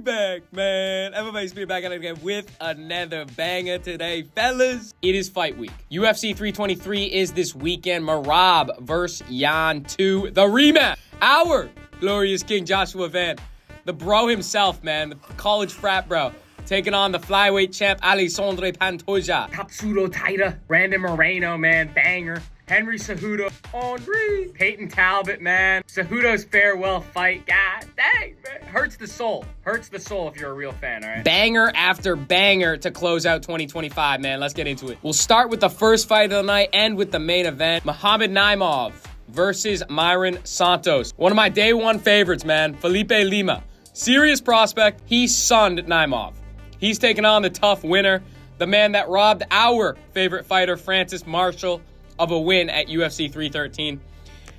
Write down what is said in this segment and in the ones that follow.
back, man. MMA Speed back at it again with another banger today, fellas. It is fight week. UFC 323 is this weekend. MeRaB versus Yan 2. The rematch. Our glorious King Joshua Van. The bro himself, man. The college frat bro. Taking on the flyweight champ, Alexandre Pantoja. Pseudo Taira. Brandon Moreno, man. Banger. Henry Cejudo. Henry. Peyton Talbott, man. Cejudo's farewell fight. God dang, man. Hurts the soul. Hurts the soul if you're a real fan, all right? Banger after banger to close out 2025, man. Let's get into it. We'll start with the first fight of the night, end with the main event. Naimov versus Myron Santos. One of my day one favorites, man. Felipe Lima. Serious prospect. He sunned Naimov. He's taking on the tough winner, the man that robbed our favorite fighter, Francis Marshall, of a win at UFC 313.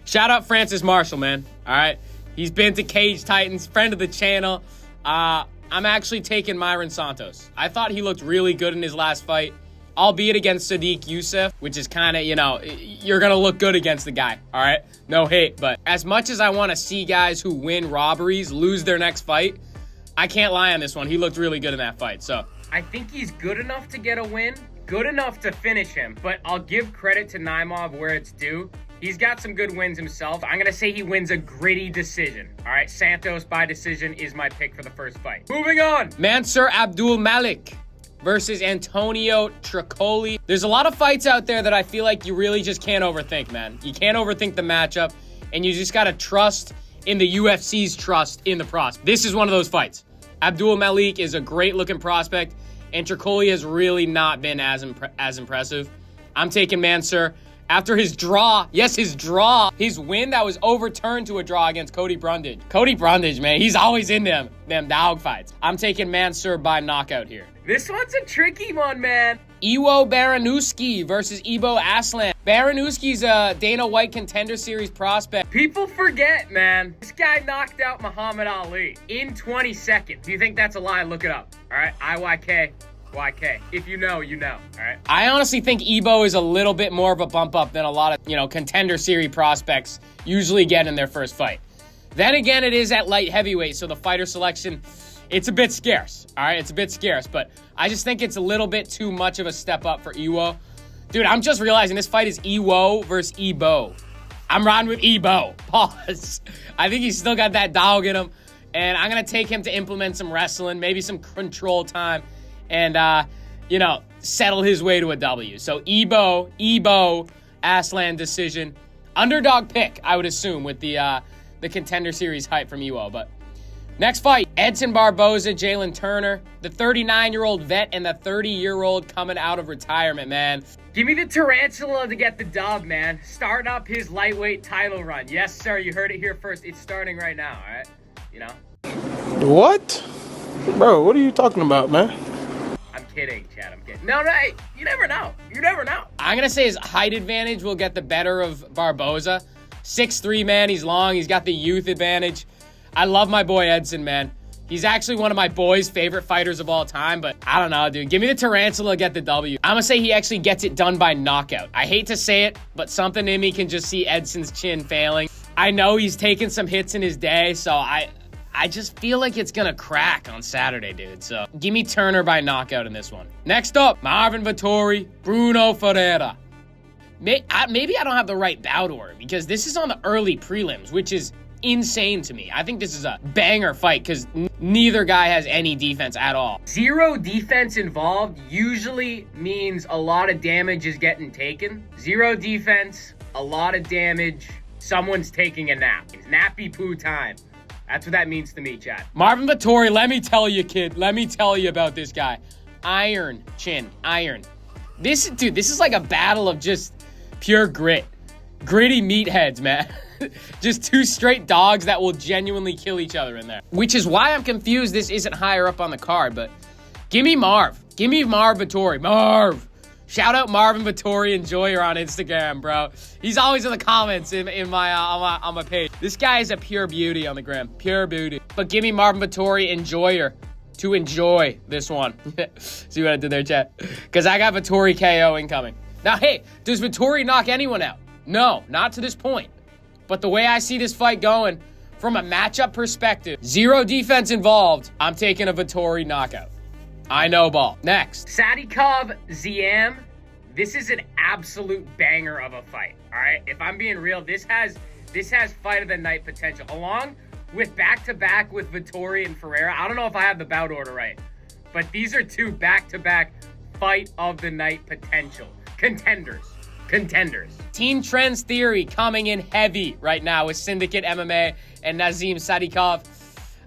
Shout out Francis Marshall, man. All right. He's been to Cage Titans, friend of the channel. I'm actually taking Myron Santos. I thought he looked really good in his last fight, albeit against Sadykhov, which is kind of, you know, you're going to look good against the guy. All right. No hate. But as much as I want to see guys who win robberies lose their next fight, I can't lie on this one. He looked really good in that fight. So I think he's good enough to get a win. Good enough to finish him, but I'll give credit to Naimov where it's due. He's got some good wins himself. I'm going to say he wins a gritty decision. All right, Santos by decision is my pick for the first fight. Moving on. Mansur Abdul-Malik versus Antonio Trocoli. There's a lot of fights out there that I feel like you really just can't overthink, man. You can't overthink the matchup, and you just got to trust in the UFC's trust in the prospect. This is one of those fights. Abdul-Malik is a great-looking prospect, and Trocoli has really not been as impressive. I'm taking Mansur. After his draw, yes, his win that was overturned to a draw against Cody Brundage. Cody Brundage, man, he's always in them dog fights. I'm taking Mansur by knockout here. This one's a tricky one, man. Baraniewski versus Aslan. Baraniewski's a Dana White Contender Series prospect. People forget, man. This guy knocked out Muhammad Ali in 20 seconds. Do you think that's a lie? Look it up. All right, IYK. YK. If you know, you know. All right. I honestly think Ebo is a little bit more of a bump up than a lot of, Contender Series prospects usually get in their first fight. Then again, it is at light heavyweight, so the fighter selection, it's a bit scarce. All right, it's a bit scarce, but I just think it's a little bit too much of a step up for Ewo. Dude, I'm just realizing this fight is Ewo versus Ebo. I'm riding with Ebo. Pause. I think he's still got that dog in him, and I'm going to take him to implement some wrestling, maybe some control time, and, settle his way to a W. So Ebo, Aslan decision. Underdog pick, I would assume, with the Contender Series hype from Ewo. But next fight, Edson Barboza, Jalen Turner, the 39-year-old vet and the 30-year-old coming out of retirement, man. Give me the Tarantula to get the dub, man. Starting up his lightweight title run. Yes, sir, you heard it here first. It's starting right now, all right? What? Bro, what are you talking about, man? I'm kidding, Chad. I'm kidding. No, hey, you never know. You never know. I'm going to say his height advantage will get the better of Barboza. 6'3", man. He's long. He's got the youth advantage. I love my boy Edson, man. He's actually one of my boys' favorite fighters of all time, but I don't know, dude. Give me the Tarantula, get the W. I'm going to say he actually gets it done by knockout. I hate to say it, but something in me can just see Edson's chin failing. I know he's taken some hits in his day, so I just feel like it's going to crack on Saturday, dude. So give me Turner by knockout in this one. Next up, Marvin Vettori, Bruno Ferreira. Maybe I don't have the right bout order because this is on the early prelims, which is insane to me. I think this is a banger fight because neither guy has any defense at all. Zero defense involved usually means a lot of damage is getting taken. Zero defense, a lot of damage, someone's taking a nap. It's nappy poo time. That's what that means to me, Chad. Marvin Vettori, let me tell you, kid. Let me tell you about this guy. Iron chin, iron. This is like a battle of just pure grit. Gritty meatheads, man. Just two straight dogs that will genuinely kill each other in there. Which is why I'm confused this isn't higher up on the card, but give me Marv. Give me Marv Vettori. Marv. Shout out Marvin Vettori Enjoyer on Instagram, bro. He's always in the comments in my on my page. This guy is a pure beauty on the gram. Pure beauty. But give me Marvin Vettori Enjoyer to enjoy this one. See what I did there, chat? Because I got Vettori KO incoming. Now, hey, does Vettori knock anyone out? No, not to this point. But the way I see this fight going, from a matchup perspective, zero defense involved, I'm taking a Vettori knockout. I know ball. Next. Sadykhov, Ziam. This is an absolute banger of a fight, all right? If I'm being real, this has fight of the night potential, along with back-to-back with Vettori and Ferreira. I don't know if I have the bout order right, but these are two back-to-back fight of the night potential. Contenders. Team Trends Theory coming in heavy right now with Syndicate MMA and Nazim Sadykhov.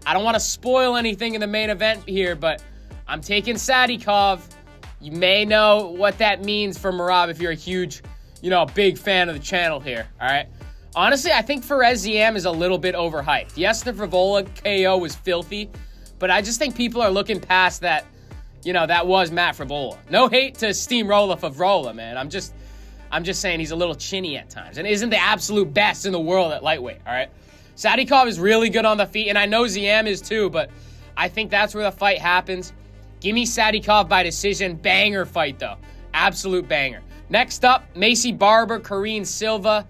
I don't want to spoil anything in the main event here, but I'm taking Sadykhov. You may know what that means for MeRaB if you're a huge, big fan of the channel here, all right? Honestly, I think Fares Ziam is a little bit overhyped. Yes, the Frivola KO was filthy, but I just think people are looking past that, that was Matt Frivola. No hate to Steamroller Favrola, man. I'm just saying he's a little chinny at times and isn't the absolute best in the world at lightweight, all right? Sadykhov is really good on the feet, and I know Ziam is too, but I think that's where the fight happens. Give me Sadykhov by decision. Banger fight, though. Absolute banger. Next up, Macy Barber, Karine Silva.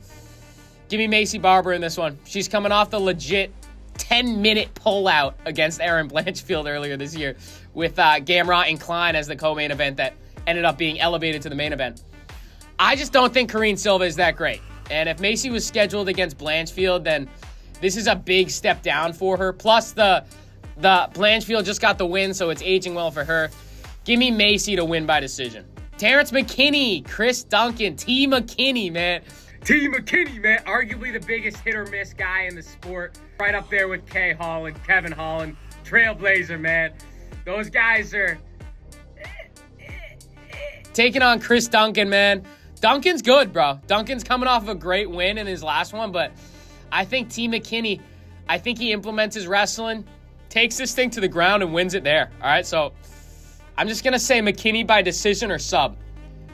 Give me Macy Barber in this one. She's coming off the legit 10-minute pullout against Erin Blanchfield earlier this year with Gamrot and Klein as the co-main event that ended up being elevated to the main event. I just don't think Karine Silva is that great. And if Macy was scheduled against Blanchfield, then this is a big step down for her. Plus, the Blanchfield just got the win, so it's aging well for her. Give me Macy to win by decision. Terrence McKinney, Chris Duncan, T. McKinney, man. T. McKinney, man. Arguably the biggest hit-or-miss guy in the sport. Right up there with Kevin Holland. Trailblazer, man. Those guys are... Taking on Chris Duncan, man. Duncan's good, bro. Duncan's coming off of a great win in his last one, but I think T. McKinney, I think he implements his wrestling, takes this thing to the ground and wins it there. All right, so I'm just going to say McKinney by decision or sub,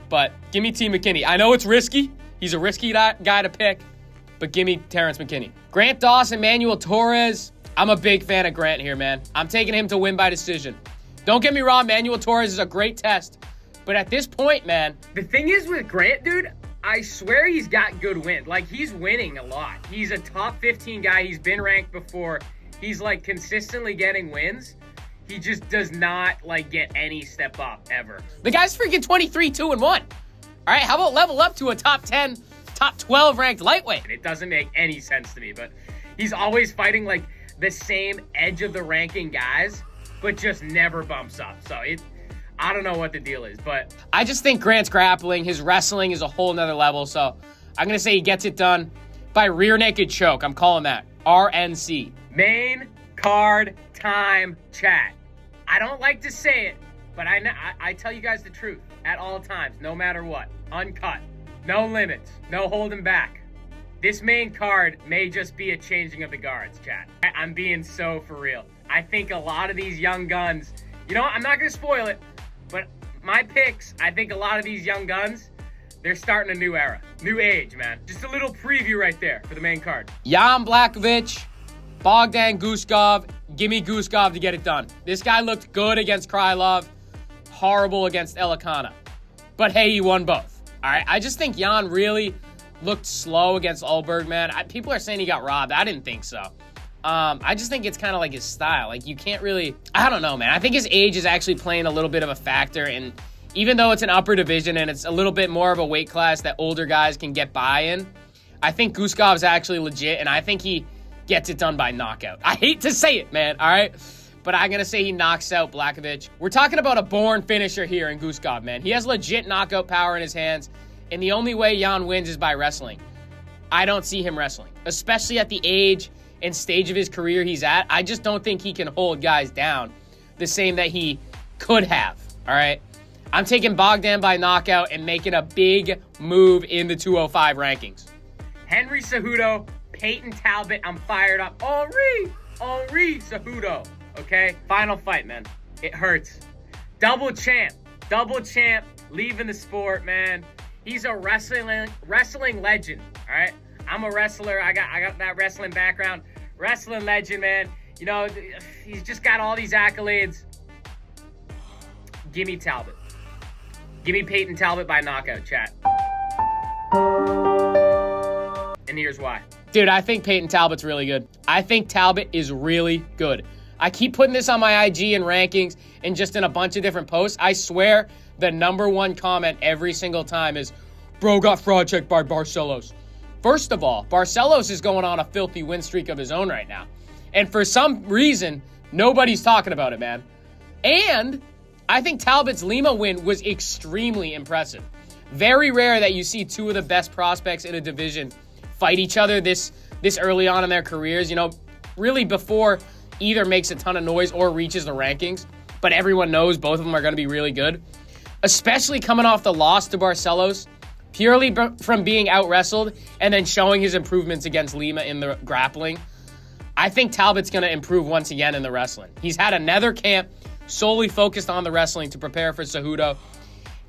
but give me T. McKinney. I know it's risky. He's a risky guy to pick, but give me Terrence McKinney. Grant Dawson, Manuel Torres. I'm a big fan of Grant here, man. I'm taking him to win by decision. Don't get me wrong, Manuel Torres is a great test, but at this point, man. The thing is with Grant, dude, I swear he's got good wins. Like, he's winning a lot. He's a top 15 guy. He's been ranked before. He's, consistently getting wins. He just does not, get any step up, ever. The guy's freaking 23-2-1. All right, how about level up to a top 10, top 12 ranked lightweight? It doesn't make any sense to me, but he's always fighting, the same edge of the ranking guys, but just never bumps up. So, I don't know what the deal is, but... I just think Grant's grappling, his wrestling is a whole nother level, so I'm going to say he gets it done by rear naked choke. I'm calling that. RNC. Main card time chat. I don't like to say it, but I tell you guys the truth at all times, no matter what. Uncut. No limits. No holding back. This main card may just be a changing of the guards, chat. I'm being so for real. I think a lot of these young guns... I'm not going to spoil it, but my picks, I think a lot of these young guns, they're starting a new era. New age, man. Just a little preview right there for the main card. Jan Blachowicz, Bogdan Guskov. Give me Guskov to get it done. This guy looked good against Krylov, horrible against Elikana. But hey, he won both. All right, I just think Jan really looked slow against Ulberg, man. People are saying he got robbed. I didn't think so. I just think it's kind of like his style. You can't really... I don't know, man. I think his age is actually playing a little bit of a factor, and even though it's an upper division and it's a little bit more of a weight class that older guys can get by in, I think Guskov's actually legit, and I think he gets it done by knockout. I hate to say it, man, all right? But I'm going to say he knocks out Blachowicz. We're talking about a born finisher here in Guskov, man. He has legit knockout power in his hands, and the only way Jan wins is by wrestling. I don't see him wrestling, especially at the age and stage of his career he's at. I just don't think he can hold guys down the same that he could have, all right? I'm taking Bogdan by knockout and making a big move in the 205 rankings. Henry Cejudo, Peyton Talbott, I'm fired up. Henry Cejudo, okay? Final fight, man. It hurts. Double champ, leaving the sport, man. He's a wrestling legend, all right? I'm a wrestler. I got that wrestling background. Wrestling legend, man. He's just got all these accolades. Give me Talbot. Give me Peyton Talbot by knockout, chat. And here's why. Dude, I think Peyton Talbot's really good. I think Talbot is really good. I keep putting this on my IG and rankings and just in a bunch of different posts. I swear the #1 comment every single time is, bro got fraud checked by Barcelos. First of all, Barcelos is going on a filthy win streak of his own right now. And for some reason, nobody's talking about it, man. And I think Talbot's Lima win was extremely impressive. Very rare that you see two of the best prospects in a division fight each other this early on in their careers, you know, really before either makes a ton of noise or reaches the rankings. But everyone knows both of them are going to be really good, especially coming off the loss to Barcelos, purely from being out-wrestled and then showing his improvements against Lima in the grappling. I think Talbot's going to improve once again in the wrestling. He's had another camp solely focused on the wrestling to prepare for Cejudo.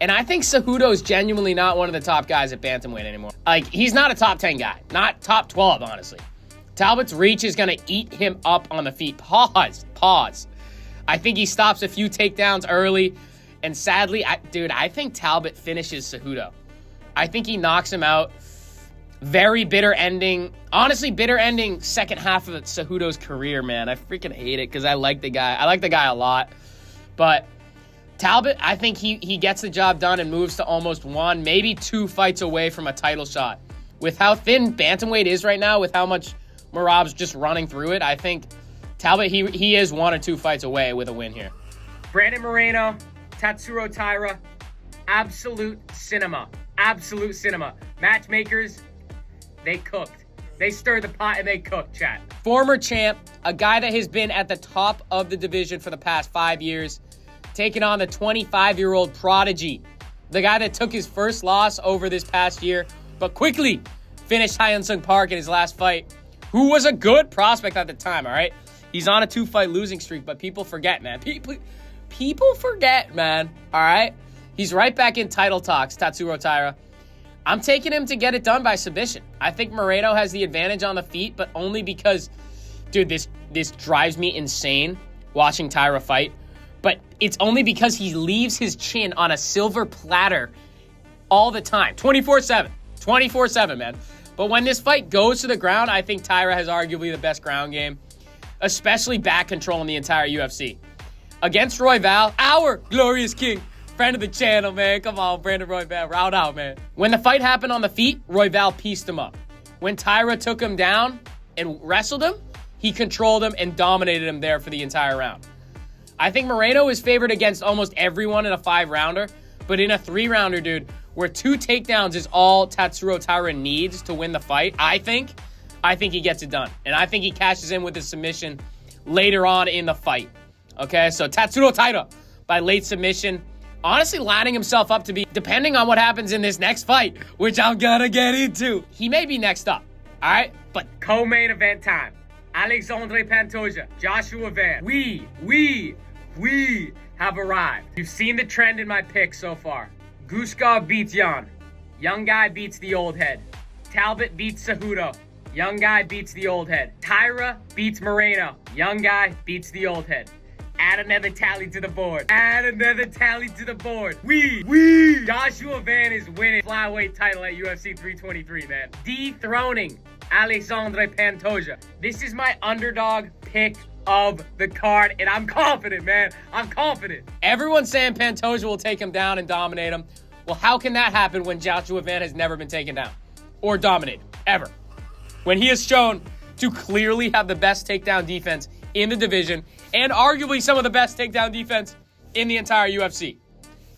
And I think Cejudo is genuinely not one of the top guys at bantamweight anymore. Like, he's not a top 10 guy. Not top 12, honestly. Talbot's reach is going to eat him up on the feet. Pause. I think he stops a few takedowns early. And sadly, I think Talbot finishes Cejudo. I think he knocks him out. Very bitter ending. Honestly, bitter ending second half of Cejudo's career, man. I freaking hate it because I like the guy. I like the guy a lot. But Talbot, I think he gets the job done and moves to almost 1, maybe 2 fights away from a title shot. With how thin bantamweight is right now, with how much MeRaB's just running through it, I think Talbot, he is 1 or 2 fights away with a win here. Brandon Moreno, Tatsuro Taira, absolute cinema. Absolute cinema. Matchmakers, they cooked. They stirred the pot and they cooked, chat. Former champ, a guy that has been at the top of the division for the past 5 years, taking on the 25-year-old prodigy, the guy that took his first loss over this past year, but quickly finished Hyun-Sung Park in his last fight, who was a good prospect at the time, all right? He's on a 2-fight losing streak, but people forget, man. People forget, man, all right? He's right back in title talks, Tatsuro Taira. I'm taking him to get it done by submission. I think Moreno has the advantage on the feet, but only because, dude, this drives me insane watching Taira fight. But it's only because he leaves his chin on a silver platter all the time. 24/7. 24/7, man. But when this fight goes to the ground, I think Taira has arguably the best ground game, especially back control in the entire UFC. Against Royval, our glorious king, friend of the channel, man. Come on, Brandon Royval, round out, man. When the fight happened on the feet, Royval pieced him up. When Taira took him down and wrestled him, he controlled him and dominated him there for the entire round. I think Moreno is favored against almost everyone in a 5-rounder, but in a 3-rounder, dude, where 2 takedowns is all Tatsuro Taira needs to win the fight, I think he gets it done. And I think he cashes in with his submission later on in the fight. Okay, so Tatsuro Taira by late submission, honestly lining himself up to be, depending on what happens in this next fight, which I'm gonna get into, he may be next up, all right? But co-main event time. Alexandre Pantoja, Joshua Van. We have arrived. You've seen the trend in my picks so far. Guskov beats Jan. Young guy beats the old head. Talbot beats Cejudo. Young guy beats the old head. Taira beats Moreno. Young guy beats the old head. Add another tally to the board. Joshua Van is winning flyweight title at UFC 323, man. Dethroning Alexandre Pantoja. This is my underdog pick of the card, and I'm confident, man. I'm confident. Everyone's saying Pantoja will take him down and dominate him. Well, how can that happen when Joshua Van has never been taken down or dominated, ever? When he has shown to clearly have the best takedown defense in the division and arguably some of the best takedown defense in the entire UFC.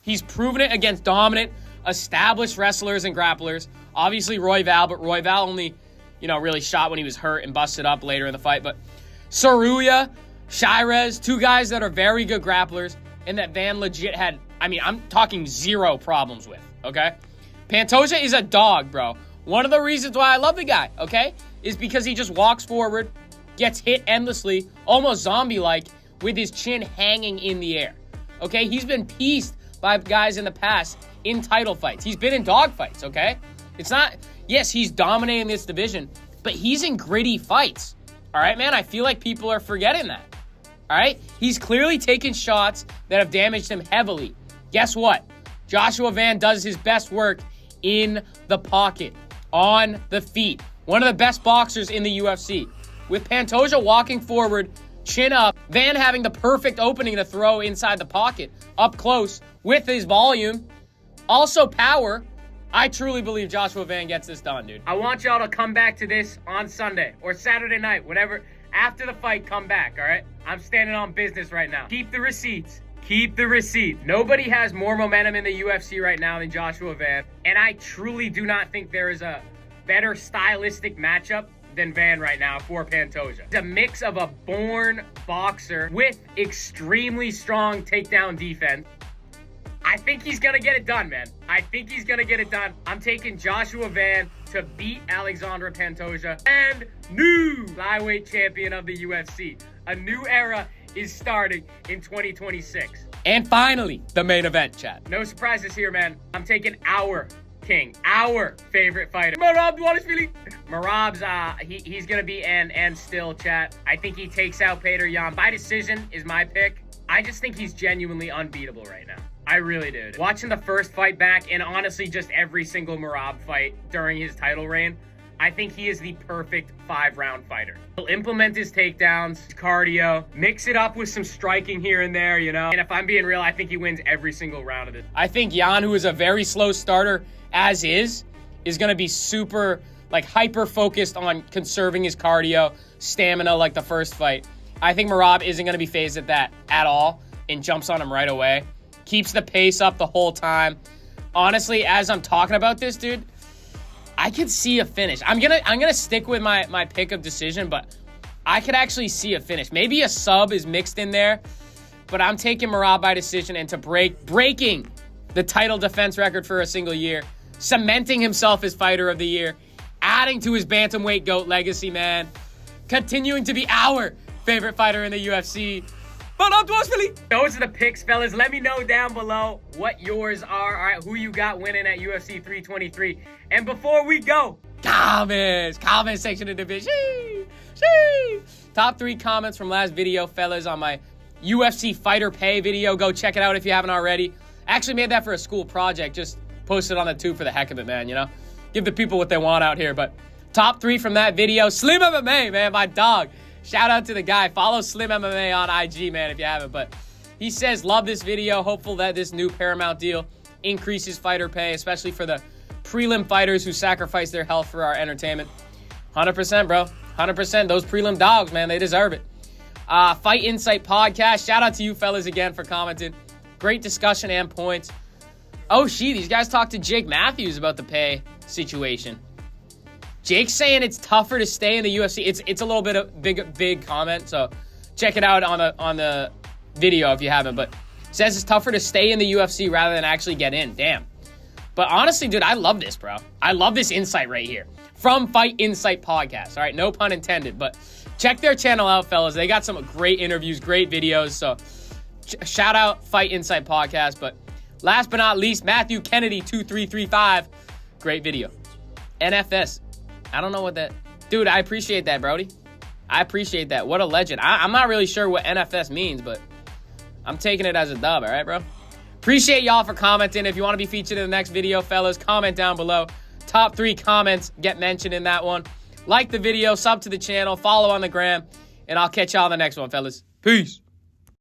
He's proven it against dominant, established wrestlers and grapplers. Obviously Royval, but Royval only, really shot when he was hurt and busted up later in the fight. But Saruya, Shirez, 2 guys that are very good grapplers and that Van legit had, I'm talking 0 problems with, okay? Pantoja is a dog, bro. One of the reasons why I love the guy, okay, is because he just walks forward, gets hit endlessly, almost zombie-like, with his chin hanging in the air, okay? He's been pieced by guys in the past in title fights. He's been in dog fights, okay? It's not, yes, he's dominating this division, but he's in gritty fights. All right, man, I feel like people are forgetting that. All right? He's clearly taken shots that have damaged him heavily. Guess what? Joshua Van does his best work in the pocket, on the feet, one of the best boxers in the UFC. With Pantoja walking forward, chin up, Van having the perfect opening to throw inside the pocket, up close, with his volume, also power, I truly believe Joshua Van gets this done, dude. I want y'all to come back to this on Sunday or Saturday night, whenever, after the fight, come back, all right? I'm standing on business right now. Keep the receipts. Keep the receipt. Nobody has more momentum in the UFC right now than Joshua Van, and I truly do not think there is a better stylistic matchup than Van right now for Pantoja. It's a mix of a born boxer with extremely strong takedown defense. I think he's gonna get it done, man. I think he's gonna get it done. I'm taking Joshua Van to beat Alexandre Pantoja and new flyweight champion of the UFC. A new era is starting in 2026. And finally, the main event, chat. No surprises here, man. I'm taking our king, our favorite fighter, MeRaB dVaLiShViLi. MeRaB's, he's gonna be and still, chat. I think he takes out Petr Yan by decision is my pick. I just think he's genuinely unbeatable right now. I really do. Watching the first fight back, and honestly just every single MeRaB fight during his title reign, I think he is the perfect 5-round fighter. He'll implement his takedowns, his cardio, mix it up with some striking here and there, you know? And if I'm being real, I think he wins every single round of this. I think Yan, who is a very slow starter as is going to be super, like, hyper-focused on conserving his cardio, stamina like the first fight. I think MeRaB isn't going to be phased at that at all and jumps on him right away. Keeps the pace up the whole time. Honestly, as I'm talking about this, dude, I could see a finish. I'm gonna stick with my pick of decision, but I could actually see a finish. Maybe a sub is mixed in there, but I'm taking MeRaB by decision and to breaking the title defense record for a single year, cementing himself as fighter of the year, adding to his bantamweight GOAT legacy, man. Continuing to be our favorite fighter in the UFC. MeRaB dVaLiShViLi. Those are the picks, fellas. Let me know down below what yours are. All right, who you got winning at UFC 323. And before we go, comment section of the video. Top 3 comments from last video, fellas, on my UFC fighter pay video. Go check it out if you haven't already. Actually made that for a school project. Just posted on the tube for the heck of it, man, you know? Give the people what they want out here. But top 3 from that video. Slim MMA, man, my dog. Shout out to the guy. Follow Slim MMA on IG, man, if you haven't. But he says, love this video. Hopeful that this new Paramount deal increases fighter pay, especially for the prelim fighters who sacrifice their health for our entertainment. 100%, bro. 100%. Those prelim dogs, man, they deserve it. Fight Insight Podcast. Shout out to you fellas again for commenting. Great discussion and points. Oh, these guys talked to Jake Matthews about the pay situation. Jake's saying it's tougher to stay in the UFC. It's a little bit of big comment, so check it out on the video if you haven't. But says it's tougher to stay in the UFC rather than actually get in. Damn. But honestly, dude, I love this, bro. I love this insight right here from Fight Insight Podcast. All right, no pun intended, but check their channel out, fellas. They got some great interviews, great videos. So shout out Fight Insight Podcast. But last but not least, Matthew Kennedy 2335, great video. NFS. I don't know what that... Dude, I appreciate that, Brody. I appreciate that. What a legend. I'm not really sure what NFS means, but I'm taking it as a dub, all right, bro? Appreciate y'all for commenting. If you want to be featured in the next video, fellas, comment down below. Top 3 comments get mentioned in that one. Like the video, sub to the channel, follow on the gram, and I'll catch y'all in the next one, fellas. Peace.